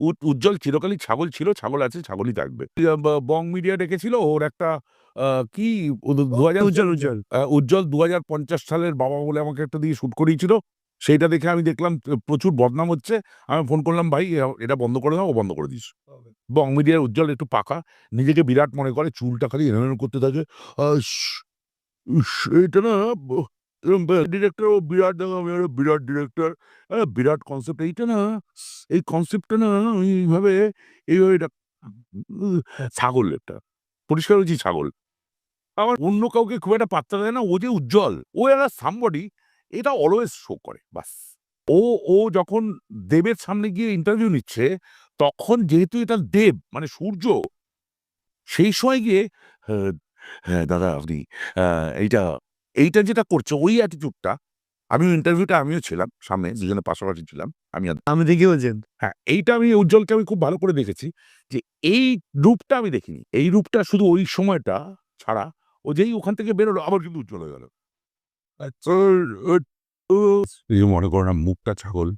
উজ্জ্বল চিরকালই ছাগল ছিল, ছাগল আছে, ছাগলই থাকবে। বং মিডিয়া ডেকেছিল ওর একটা কি উজ্জ্বল উজ্জ্বল উজ্জ্বল ২০৫০ সালের বাবা বলে আমাকে একটা দিয়ে শুট করিয়েছিল। সেইটা দেখে আমি দেখলাম প্রচুর বদনাম হচ্ছে। আমি ফোন করলাম, "ভাই এটা বন্ধ করে দাও।" ও বন্ধ করে দিয়েছে। বং মিডিয়ার উজ্জ্বল একটু পাকা, নিজেকে বিরাট মনে করে, চুলটা খালি এলোমেলো করতে থাকে। আস ইস! এটা না ডিরেক্টর ও বিরাট, আমি একটা বিরাট ডিরেক্টর, বিরাট কনসেপ্ট। এইটা না, এই কনসেপ্টটা না আমি এইভাবে এটা ছাগল একটা। পরিষ্কার হয়েছি ছাগল। আমার অন্য কাউকে খুব একটা পাত্তা দেয় না। ও যে উজ্জ্বল, ও একটা somebody, এটা অলওয়েজ শো করে বাস। ও ও যখন দেবের সামনে গিয়ে ইন্টারভিউ নিচ্ছে, তখন যেহেতু এটা দেব মানে সূর্য, সেই সময় গিয়ে হ্যাঁ, হ্যাঁ দাদা আপনি আ এইটা, এইটা যেটা করছে ওই অ্যাটিটিউডটা, ইন্টারভিউটা আমিও ছিলাম সামনে, দুজনে পাশাপাশি ছিলাম। আমি আর আমি দেখে বলছেন হ্যাঁ, এইটা আমি উজ্জ্বলকে খুব ভালো করে দেখেছি যে এই রূপটা আমি দেখিনি। এই রূপটা শুধু ওই সময়টা ছাড়া, ও যেই ওখান থেকে বেরোলো আবার কিন্তু উজ্জ্বল হয়ে গেল। আচ্ছা, এই মনে করো না মুখটা ছাগল।